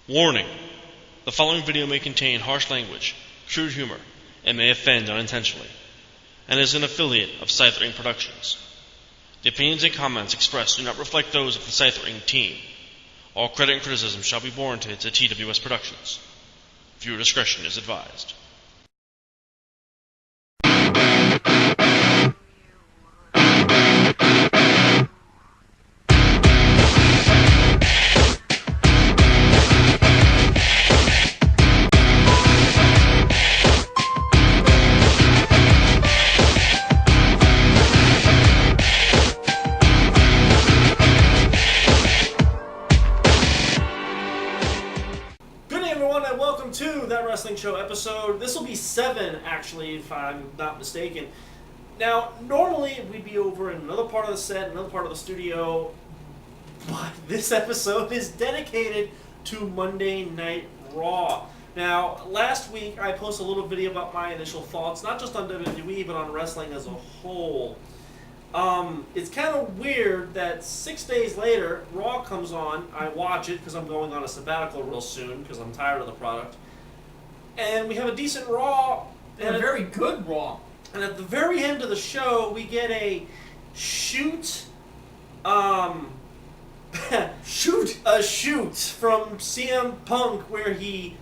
Warning: the following video may contain harsh language, crude humor, and may offend unintentionally, and is an affiliate of Scythering Productions. The opinions and comments expressed do not reflect those of the Scythering team. All credit and criticism shall be warranted to TWS Productions. Viewer discretion is advised. To That Wrestling Show episode. This will be 7, actually, if I'm not mistaken. Now, normally we'd be over in another part of the set, another part of the studio, but this episode is dedicated to Monday Night Raw. Now, last week I posted a little video about my initial thoughts, not just on WWE, but on wrestling as a whole. It's kind of weird that 6 days later, Raw comes on. I watch it because I'm going on a sabbatical real soon because I'm tired of the product. And we have a decent Raw. And a very good Raw. And at the very end of the show, we get a shoot from CM Punk where he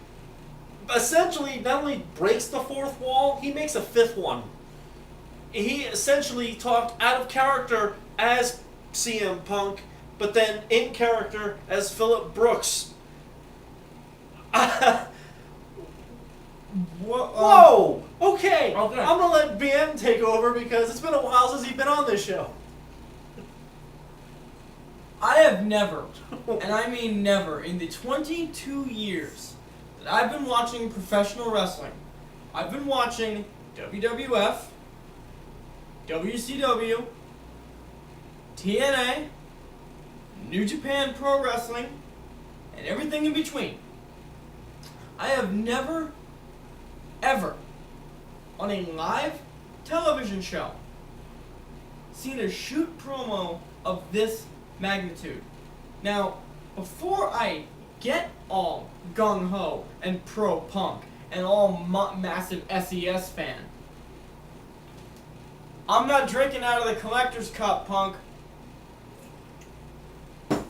essentially not only breaks the fourth wall, he makes a fifth one. He essentially talked out of character as CM Punk, but then in character as Phillip Brooks. Whoa! Okay, I'm going to let BM take over because it's been a while since he's been on this show. I have never, and I mean never, in the 22 years that I've been watching professional wrestling, I've been watching WWF, WCW, TNA, New Japan Pro Wrestling, and everything in between. I have never, ever, on a live television show, seen a shoot promo of this magnitude. Now, before I get all gung-ho and pro-Punk and all massive SES fan, I'm not drinking out of the collector's cup, Punk.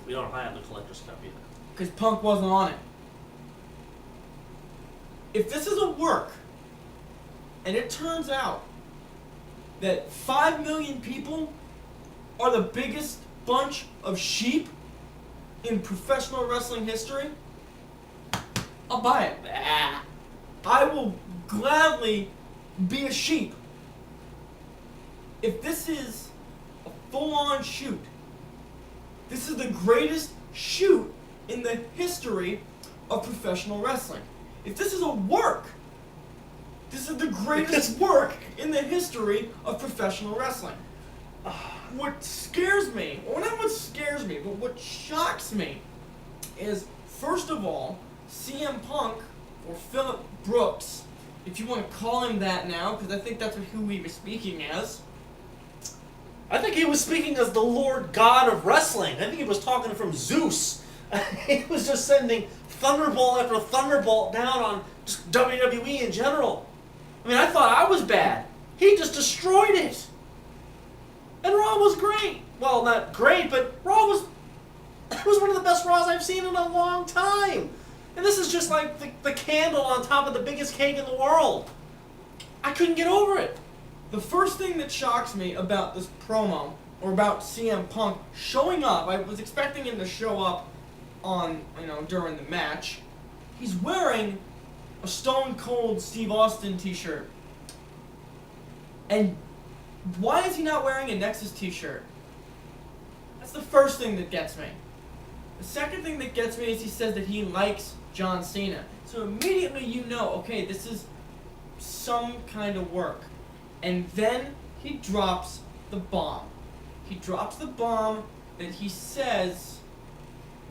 We don't have the collector's cup either. Because Punk wasn't on it. If this is a work, and it turns out that 5 million people are the biggest bunch of sheep in professional wrestling history, I'll buy it. I will gladly be a sheep. If this is a full-on shoot, this is the greatest shoot in the history of professional wrestling. If this is a work, this is the greatest work in the history of professional wrestling. What scares me, or not what scares me, but what shocks me is, first of all, CM Punk, or Phillip Brooks, if you want to call him that now, because I think that's who he was speaking as. I think he was speaking as the Lord God of Wrestling. I think he was talking from Zeus. He was just sending thunderbolt after thunderbolt down on just WWE in general. I mean, I thought I was bad. He just destroyed it. And Raw was great. Well, not great, but Raw was one of the best Raws I've seen in a long time. And this is just like the candle on top of the biggest cake in the world. I couldn't get over it. The first thing that shocks me about this promo, or about CM Punk showing up, I was expecting him to show up during the match. He's wearing a Stone Cold Steve Austin t-shirt. And why is he not wearing a Nexus t-shirt? That's the first thing that gets me. The second thing that gets me is he says that he likes John Cena. So immediately you know, okay, this is some kind of work. And then he drops the bomb. He drops the bomb that he says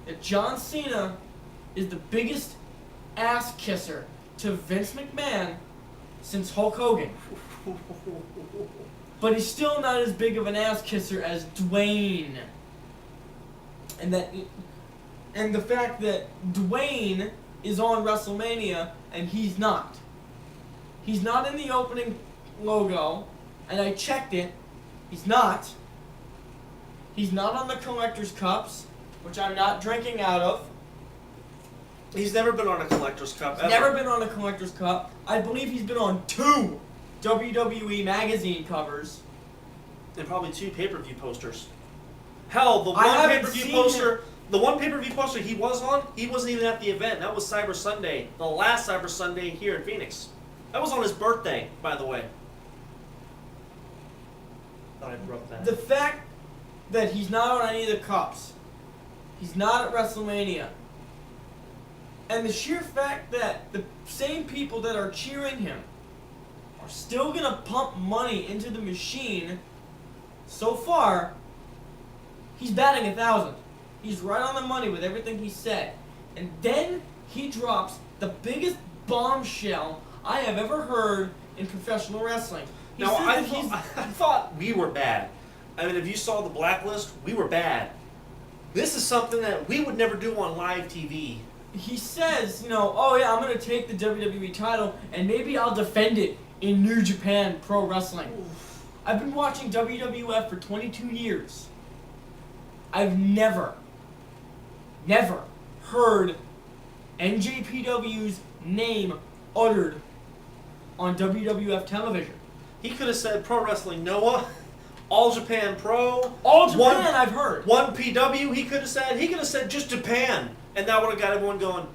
that John Cena is the biggest ass kisser to Vince McMahon since Hulk Hogan. But he's still not as big of an ass kisser as Dwayne. And that and the fact that Dwayne is on WrestleMania and he's not. He's not in the opening logo, and I checked it. He's not. He's not on the collector's cups, which I'm not drinking out of. He's never been on a collector's cup. Ever. Never been on a collector's cup. I believe he's been on 2 WWE magazine covers. And probably 2 pay-per-view posters. Hell, the I one haven't pay-per-view seen poster, the one pay-per-view poster he was on, he wasn't even at the event. That was Cyber Sunday, the last Cyber Sunday here in Phoenix. That was on his birthday, by the way. Thought I broke that. The fact that he's not on any of the cups, he's not at WrestleMania, and the sheer fact that the same people that are cheering him are still gonna pump money into the machine, so far, he's batting 1,000. He's right on the money with everything he said. And then he drops the biggest bombshell I have ever heard in professional wrestling. He Now, said I that he's thought we were bad. I mean, if you saw the blacklist, we were bad. This is something that we would never do on live TV. he says, oh yeah, I'm going to take the WWE title and maybe I'll defend it in New Japan Pro Wrestling. I've been watching WWF for 22 years. I've never heard NJPW's name uttered on WWF television. He could have said Pro Wrestling Noah, All Japan Pro, All Japan, I've heard. One PW. He could have said just Japan, and that would have got everyone going.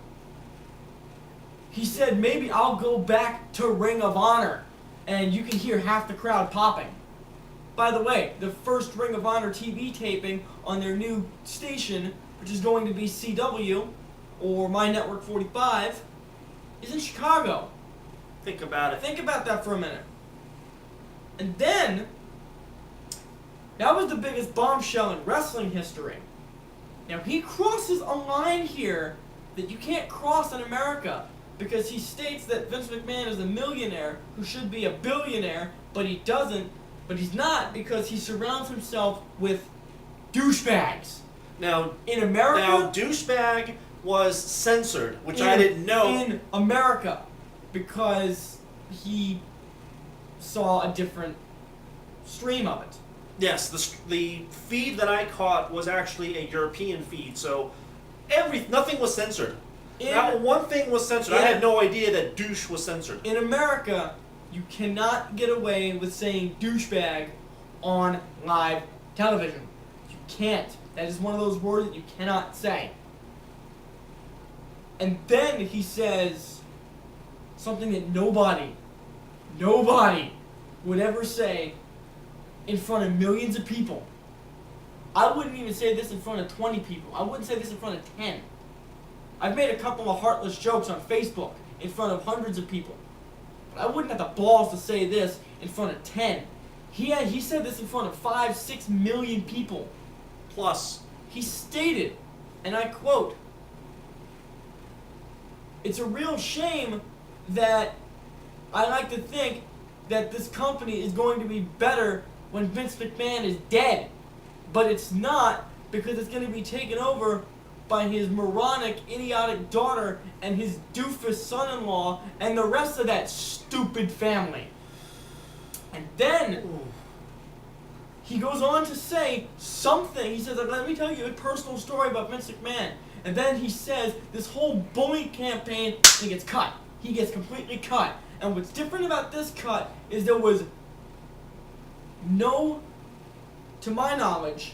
He said maybe I'll go back to Ring of Honor, and you can hear half the crowd popping. By the way, the first Ring of Honor TV taping on their new station, which is going to be CW, or My Network 45, is in Chicago. Think about it. Think about that for a minute. And then, that was the biggest bombshell in wrestling history. Now, he crosses a line here that you can't cross in America, because he states that Vince McMahon is a millionaire who should be a billionaire, but he doesn't. But he's not, because he surrounds himself with douchebags. Now, In America, douchebag was censored, which I didn't know. In America, because he saw a different stream of it. Yes, the feed that I caught was actually a European feed, so nothing was censored. Not one thing was censored. I had no idea that douche was censored. In America, you cannot get away with saying douchebag on live television. You can't. That is one of those words that you cannot say. And then he says something that nobody would ever say in front of millions of people. I wouldn't even say this in front of 20 people. I wouldn't say this in front of 10. I've made a couple of heartless jokes on Facebook in front of hundreds of people. But I wouldn't have the balls to say this in front of 10. He said this in front of 5-6 million people. Plus, He stated, and I quote, "It's a real shame that I like to think that this company is going to be better when Vince McMahon is dead. But it's not, because it's going to be taken over by his moronic, idiotic daughter and his doofus son-in-law and the rest of that stupid family." And then he goes on to say something. He says, "Let me tell you a personal story about Vince McMahon." And then he says this whole bully campaign, he gets cut. He gets completely cut. And what's different about this cut is there was no, to my knowledge,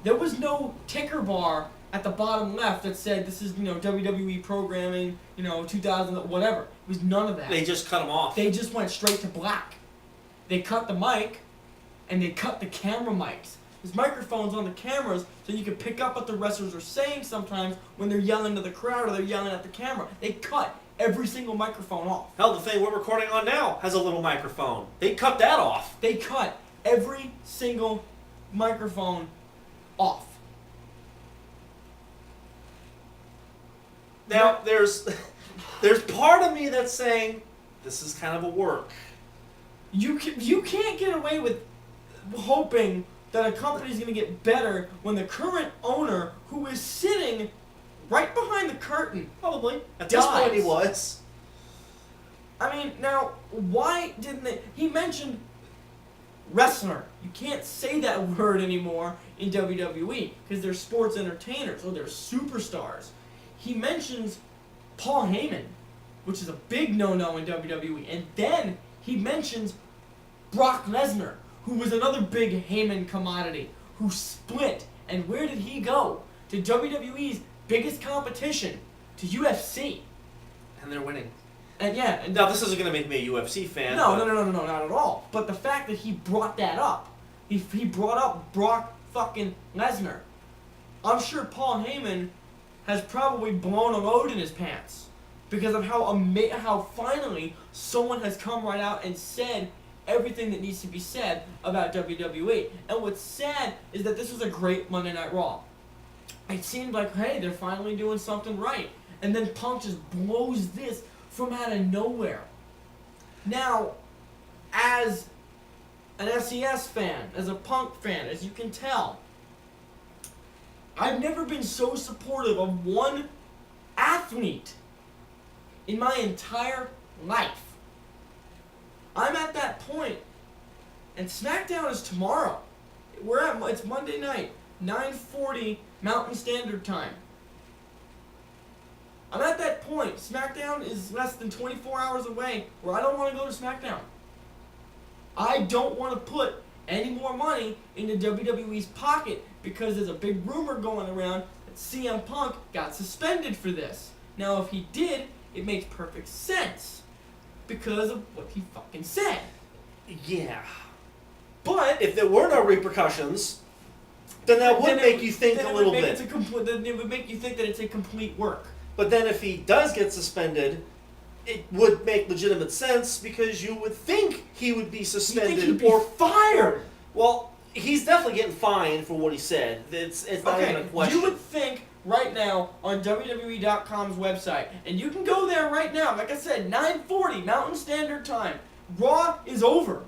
there was no ticker bar at the bottom left that said this is, WWE programming, 2000, whatever. It was none of that. they just cut him off. They just went straight to black. They cut the mic, and they cut the camera mics. There's microphones on the cameras, so you can pick up what the wrestlers are saying sometimes when they're yelling to the crowd or they're yelling at the camera. They cut every single microphone off. Hell, the thing we're recording on now has a little microphone. They cut that off. They cut every single microphone off. Now, there's part of me that's saying this is kind of a work. You can't get away with hoping that a company is going to get better when the current owner, who is sitting right behind the curtain, Probably. At this point, he Dies. was. I mean, now, why didn't they... He mentioned wrestler. You can't say that word anymore in WWE because they're sports entertainers or they're superstars. He mentions Paul Heyman, which is a big no-no in WWE. And then he mentions Brock Lesnar, who was another big Heyman commodity, who split. And where did he go? To WWE's biggest competition, to UFC. And they're winning. And yeah, and Now, this isn't going to make me a UFC fan. no, but no, not at all. But the fact that he brought that up, he brought up Brock fucking Lesnar. I'm sure Paul Heyman has probably blown a load in his pants because of how finally someone has come right out and said everything that needs to be said about WWE. And what's sad is that this was a great Monday Night Raw. It seemed like, hey, they're finally doing something right. And then Punk just blows this from out of nowhere. Now, as an SES fan, as a Punk fan, as you can tell, I've never been so supportive of one athlete in my entire life. I'm at that point, and SmackDown is tomorrow. It's Monday night, 9:40 Mountain Standard Time. I'm at that point. SmackDown is less than 24 hours away where I don't want to go to SmackDown. I don't want to put any more money into WWE's pocket because there's a big rumor going around that CM Punk got suspended for this. Now, if he did, it makes perfect sense because of what he fucking said. Yeah. But If there were no repercussions, then that would make you think a little bit. Then it would make you think that it's a complete work. But then if he does get suspended, it would make legitimate sense because you would think he would be You suspended think he'd be or fired? Well, he's definitely getting fined for what he said. It's not even a question. You would think right now on WWE.com's website, and you can go there right now. Like I said, 9:40 Mountain Standard Time. Raw is over.